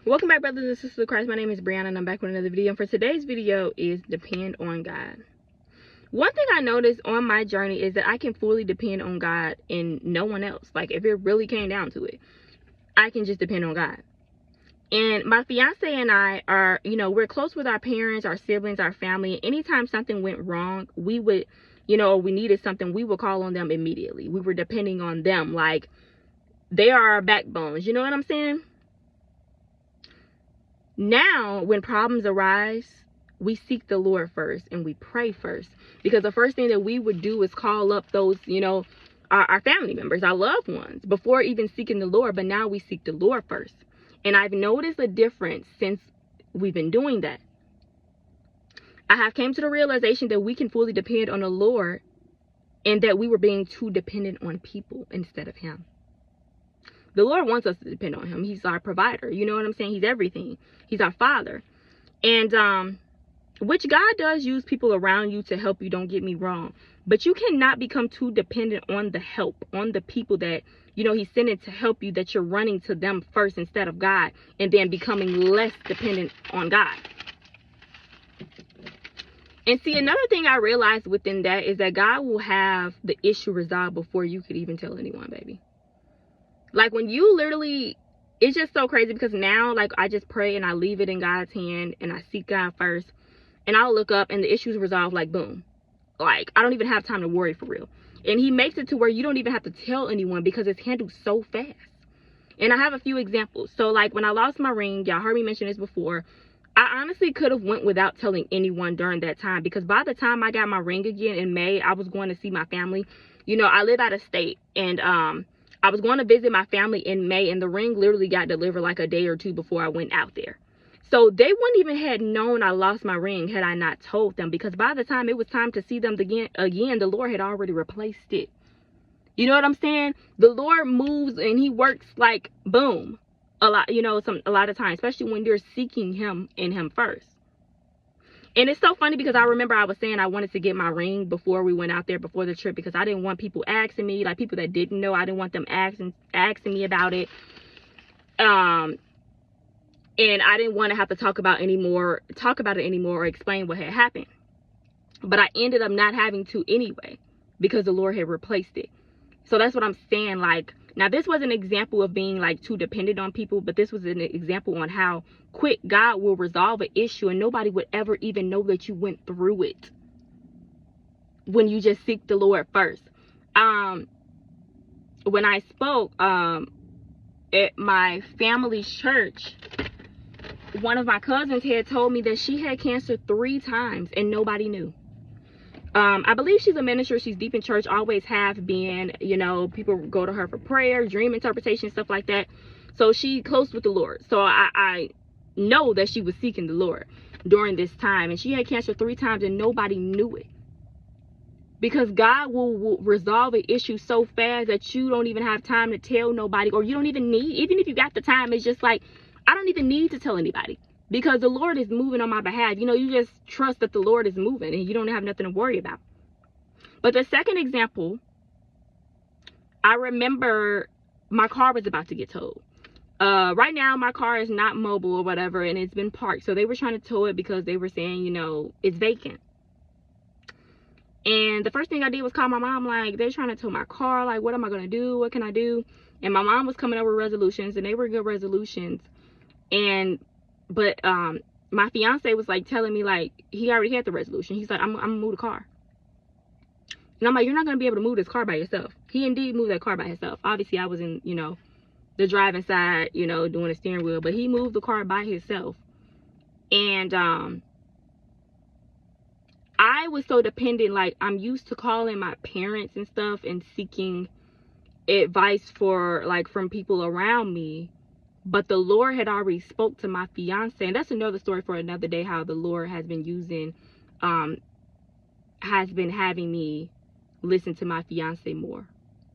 Welcome back, brothers and sisters of Christ. My name is Brianna and I'm back with another video. And for today's video is depend on God. One thing I noticed on my journey is that I can fully depend on God and no one else. Like, if it really came down to it, I can just depend on God. And my fiance and I are, we're close with our parents, our siblings, our family. Anytime something went wrong, we would, we needed something, we would call on them immediately. We were depending on them. Like, they are our backbones. You know what I'm saying? Now, when problems arise, we seek the Lord first and we pray first. Because the first thing that we would do is call up those, our family members, our loved ones, before even seeking the Lord. But now we seek the Lord first. And I've noticed a difference since we've been doing that. I have came to the realization that we can fully depend on the Lord and that we were being too dependent on people instead of Him. The Lord wants us to depend on Him. He's our provider. You know what I'm saying? He's everything. He's our Father. And which God does use people around you to help you, don't get me wrong. But you cannot become too dependent on the help, on the people that, He's sending to help you, that you're running to them first instead of God, and then becoming less dependent on God. And see, another thing I realized within that is that God will have the issue resolved before you could even tell anyone, baby. Like, when you literally, it's just so crazy because now, like, I just pray and I leave it in God's hand and I seek God first. And I'll look up and the issue's resolved, like, boom. Like, I don't even have time to worry for real. And He makes it to where you don't even have to tell anyone because it's handled so fast. And I have a few examples. So, like, when I lost my ring, y'all heard me mention this before. I honestly could have went without telling anyone during that time. Because by the time I got my ring again in May, I was going to see my family. I live out of state. And, I was going to visit my family in May, and the ring literally got delivered like a day or two before I went out there. So they wouldn't even have known I lost my ring had I not told them, because by the time it was time to see them again, the Lord had already replaced it. You know what I'm saying? The Lord moves and He works like boom a lot, a lot of times, especially when you're seeking Him and Him first. And it's so funny because I remember I was saying I wanted to get my ring before we went out there, before the trip, because I didn't want people asking me, like people that didn't know. I didn't want them asking me about it. And I didn't want to have to talk about it anymore or explain what had happened. But I ended up not having to anyway, because the Lord had replaced it. So that's what I'm saying. Like, now this was an example of being like too dependent on people, but this was an example on how quick God will resolve an issue and nobody would ever even know that you went through it when you just seek the Lord first. When I spoke at my family's church, one of my cousins had told me that she had cancer 3 times and nobody knew. I believe she's a minister. She's deep in church, always have been. People go to her for prayer, dream interpretation, stuff like that. So she close with the Lord. So I know that she was seeking the Lord during this time. And she had cancer 3 times and nobody knew it. Because God will resolve an issue so fast that you don't even have time to tell nobody. Or you don't even need, even if you got the time, it's just like, I don't even need to tell anybody. Because the Lord is moving on my behalf. You just trust that the Lord is moving and you don't have nothing to worry about. But the second example, I remember my car was about to get towed. Right now, my car is not mobile or whatever, and it's been parked. So they were trying to tow it because they were saying, it's vacant. And the first thing I did was call my mom, like, they're trying to tow my car. Like, what am I going to do? What can I do? And my mom was coming up with resolutions, and they were good resolutions. But my fiance was like telling me, like, he already had the resolution. He's like, I'm gonna move the car. And I'm like, you're not gonna be able to move this car by yourself. He indeed moved that car by himself. Obviously I was in, the driving side, doing the steering wheel, but he moved the car by himself. And I was so dependent. Like, I'm used to calling my parents and stuff and seeking advice from people around me. But the Lord had already spoke to my fiance. And that's another story for another day, how the Lord has been having me listen to my fiance more.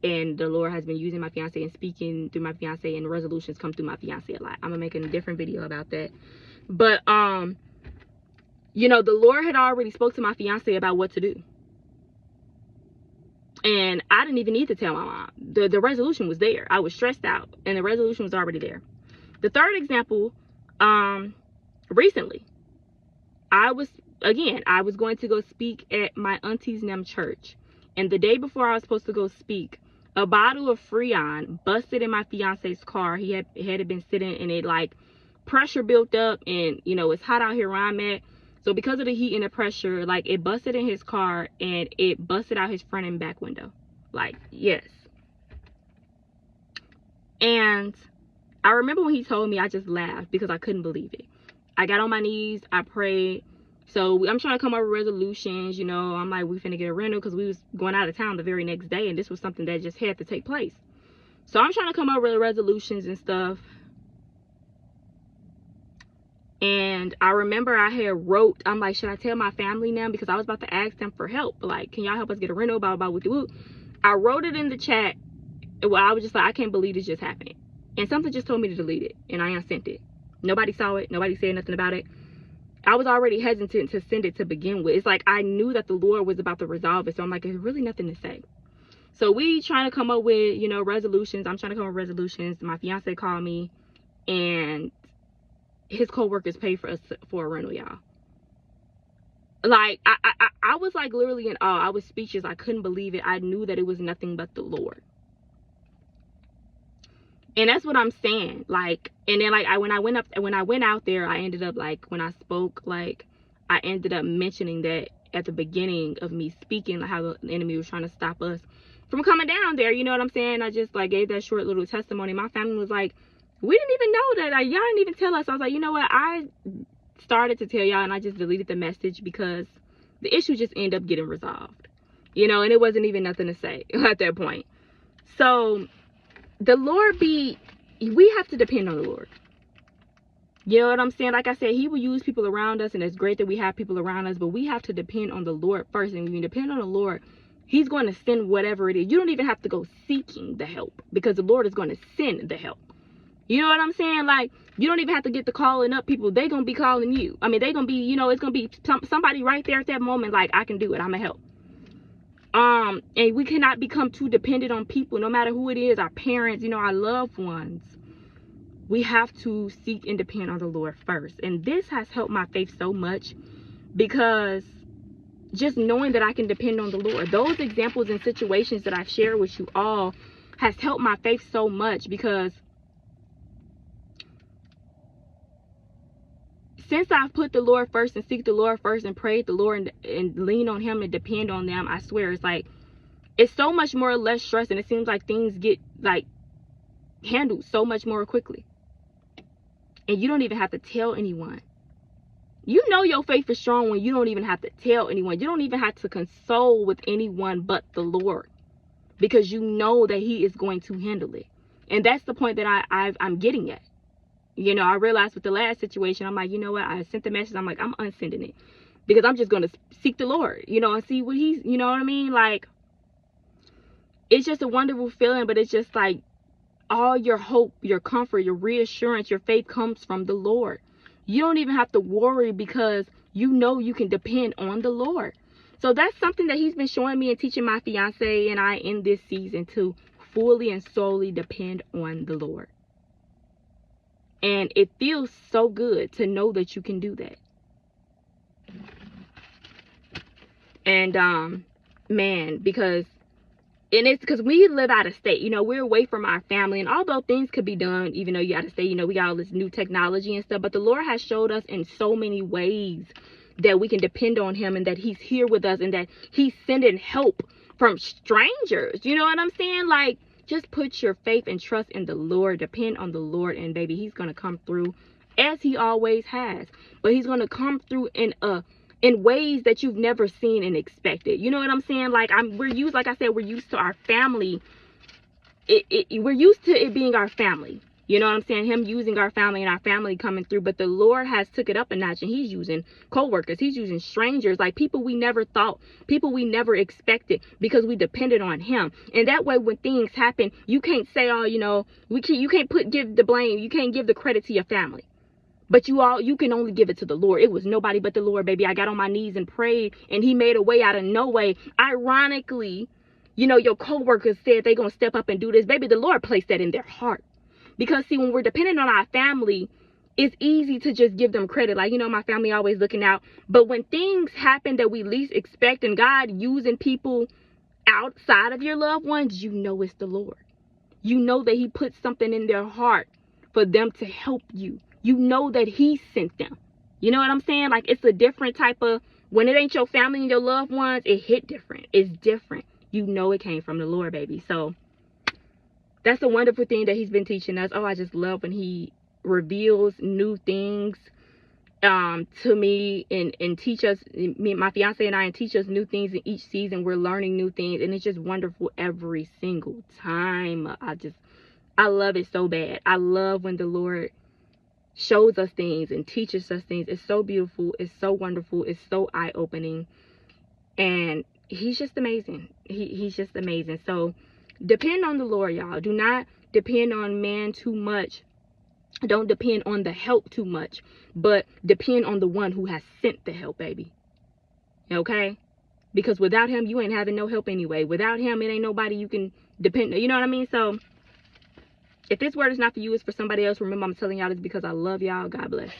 And the Lord has been using my fiance and speaking through my fiance, and resolutions come through my fiance a lot. I'm going to make a different video about that. But, the Lord had already spoke to my fiance about what to do. And I didn't even need to tell my mom. The resolution was there. I was stressed out and the resolution was already there. The third example Recently, I was going to go speak at my auntie's nem church, and the day before I was supposed to go speak, a bottle of Freon busted in my fiance's car. It had been sitting, and it like pressure built up, and you know, it's hot out here where I'm at. So because of the heat and the pressure, like, it busted in his car, and it busted out his front and back window. Like, yes. And I remember when he told me, I just laughed because I couldn't believe it. I got on my knees, I prayed. So I'm trying to come up with resolutions, you know. I'm like, we finna get a rental, because we was going out of town the very next day, and this was something that just had to take place. So I'm trying to come up with resolutions and stuff. And I remember I had wrote, I'm like, should I tell my family now? Because I was about to ask them for help. Like, can y'all help us get a rental? Blah, blah, blah, woo. I wrote it in the chat. Well, I was just like, I can't believe this just happened. And something just told me to delete it. And I unsent it. Nobody saw it. Nobody said nothing about it. I was already hesitant to send it to begin with. It's like I knew that the Lord was about to resolve it. So I'm like, there's really nothing to say. So we trying to come up with, you know, resolutions. I'm trying to come up with resolutions. My fiance called me, and his co-workers paid for us for a rental, y'all. Like, I was like literally in awe. I was speechless. I couldn't believe it. I knew that it was nothing but the Lord. And that's what I'm saying. Like, and then like when I went out there, I ended up, like, when I spoke, like, I ended up mentioning that at the beginning of me speaking, like, how the enemy was trying to stop us from coming down there. You know what I'm saying? I just like gave that short little testimony. My family was like, we didn't even know that. Like, y'all didn't even tell us. I was like, you know what? I started to tell y'all, and I just deleted the message because the issue just ended up getting resolved. You know, and it wasn't even nothing to say at that point. So the Lord we have to depend on the Lord. You know what I'm saying? Like I said, he will use people around us, and it's great that we have people around us, but we have to depend on the Lord first. And when you depend on the Lord, he's going to send whatever it is. You don't even have to go seeking the help, because the Lord is going to send the help. You know what I'm saying? Like, you don't even have to get the calling up people. They're going to be calling you. I mean, they're going to be, you know, it's going to be somebody right there at that moment, like, I can do it. I'm going to help. And we cannot become too dependent on people, no matter who it is, our parents, you know, our loved ones. We have to seek and depend on the Lord first. And this has helped my faith so much, because just knowing that I can depend on the Lord, those examples and situations that I've shared with you all has helped my faith so much, because since I've put the Lord first and seek the Lord first and prayed the Lord and lean on him and depend on them, I swear it's like, it's so much more less stress, and it seems like things get like handled so much more quickly. And you don't even have to tell anyone. You know your faith is strong when you don't even have to tell anyone. You don't even have to console with anyone but the Lord, because you know that he is going to handle it. And that's the point that I'm getting at. You know, I realized with the last situation, I'm like, you know what? I sent the message. I'm like, I'm unsending it, because I'm just going to seek the Lord, you know, and see what he's, you know what I mean? Like, it's just a wonderful feeling, but it's just like all your hope, your comfort, your reassurance, your faith comes from the Lord. You don't even have to worry, because you know you can depend on the Lord. So that's something that he's been showing me and teaching my fiance and I in this season, to fully and solely depend on the Lord. And it feels so good to know that you can do that. And man, because it's because we live out of state, you know, we're away from our family, and although things could be done even though you out of state, you know, we got all this new technology and stuff, but the Lord has showed us in so many ways that we can depend on him, and that he's here with us, and that he's sending help from strangers. You know what I'm saying? Like, just put your faith and trust in the Lord, depend on the Lord, and baby, he's gonna come through as he always has. But he's gonna come through in ways that you've never seen and expected. You know what I'm saying? Like, we're used to our family. We're used to it being our family. You know what I'm saying? Him using our family and our family coming through. But the Lord has took it up a notch, and he's using co-workers. He's using strangers, like people we never thought, people we never expected, because we depended on him. And that way, when things happen, you can't say, oh, you know, you can't give the blame. You can't give the credit to your family. But you can only give it to the Lord. It was nobody but the Lord, baby. I got on my knees and prayed, and he made a way out of no way. Ironically, you know, your co-workers said they're going to step up and do this. Baby, the Lord placed that in their heart. Because, see, when we're dependent on our family, it's easy to just give them credit. Like, you know, my family always looking out. But when things happen that we least expect and God using people outside of your loved ones, you know it's the Lord. You know that he put something in their heart for them to help you. You know that he sent them. You know what I'm saying? Like, it's a different type of, when it ain't your family and your loved ones, it hit different. It's different. You know it came from the Lord, baby. So that's a wonderful thing that he's been teaching us. Oh, I just love when he reveals new things to me and teach us, me, my fiance and I, and teach us new things in each season. We're learning new things, and it's just wonderful every single time. I love it so bad. I love when the Lord shows us things and teaches us things. It's so beautiful. It's so wonderful. It's so eye-opening, and he's just amazing. He's just amazing. So depend on the Lord, y'all. Do not depend on man too much. Don't depend on the help too much, but depend on the one who has sent the help, baby. Okay? Because without him, you ain't having no help anyway. Without him, it ain't nobody you can depend on. You know what I mean? So if this word is not for you, it's for somebody else. Remember, I'm telling y'all this because I love y'all. God bless.